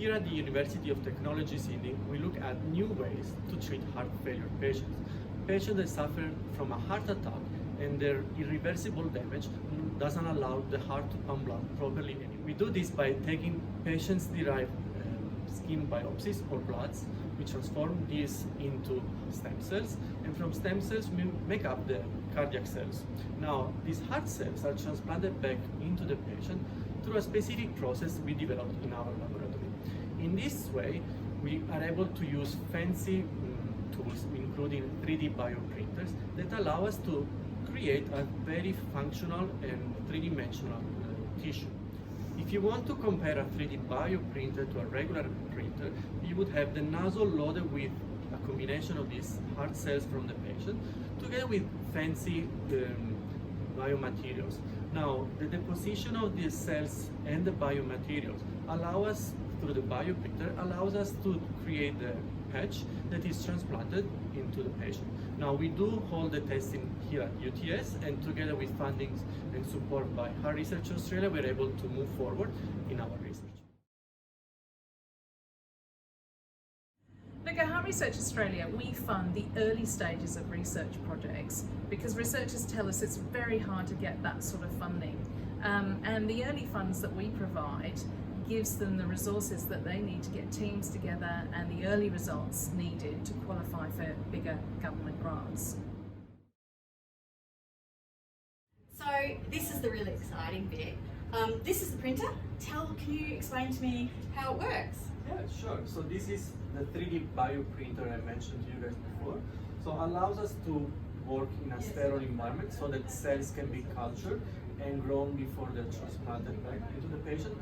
here at the University of Technology Sydney, we look at new ways to treat heart failure patients. Patients that suffer from a heart attack and their irreversible damage doesn't allow the heart to pump blood properly anymore. We do this by taking patients-derived skin biopsies or bloods. We transform these into stem cells, and from stem cells we make up the cardiac cells. Now, these heart cells are transplanted back into the patient through a specific process we developed in our laboratory. In this way, we are able to use fancy tools, including 3D bioprinters, that allow us to create a very functional and three-dimensional tissue. If you want to compare a 3D bioprinter to a regular printer, you would have the nozzle loaded with a combination of these heart cells from the patient, together with fancy biomaterials. Now, the deposition of these cells and the biomaterials allow us, through the bioprinter, allows us to create the patch that is transplanted into the patient. Now, we do hold the testing here at UTS, and together with fundings and support by Heart Research Australia, we're able to move forward in our research. Look, at Heart Research Australia, we fund the early stages of research projects because researchers tell us it's very hard to get that sort of funding. And the early funds that we provide gives them the resources that they need to get teams together and the early results needed to qualify for bigger government grants. So this is the really exciting bit. This is the printer. Can you explain to me how it works? Yeah, sure. So this is the 3D bioprinter I mentioned to you guys before. So allows us to work in a sterile environment so that cells can be cultured and grown before they're transplanted back into the patient.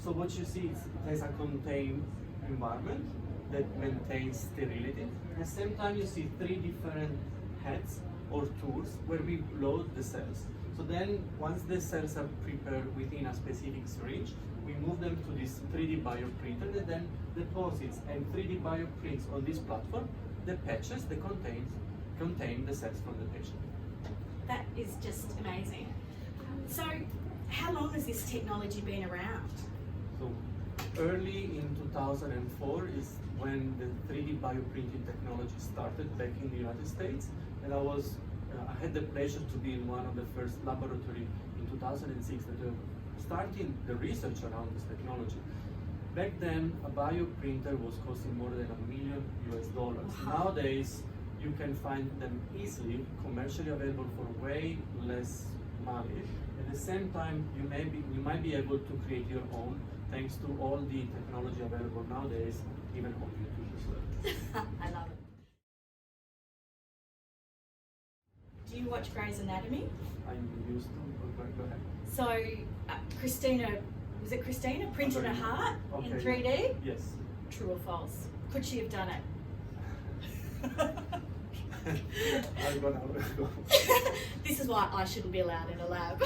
So what you see is it has a contained environment that maintains sterility. At the same time, you see 3 different heads or tools where we load the cells. So then, once the cells are prepared within a specific syringe, we move them to this 3D bioprinter that then deposits and 3D bioprints on this platform the patches that contain the cells from the patient. That is just amazing. So, how long has this technology been around? So, early in 2004 is when the 3D bioprinting technology started back in the United States, and I had the pleasure to be in one of the first laboratories in 2006 that were starting the research around this technology. Back then, a bioprinter was costing more than $1 million US. Wow. Nowadays, you can find them easily commercially available for way less money. At the same time, you might be able to create your own thanks to all the technology available nowadays, even on YouTube as well. I love it. Do you watch Grey's Anatomy? I used to, but go ahead. So, Christina printed a heart in 3D? Yes. True or false? Could she have done it? I'm gonna go. This is why I shouldn't be allowed in a lab.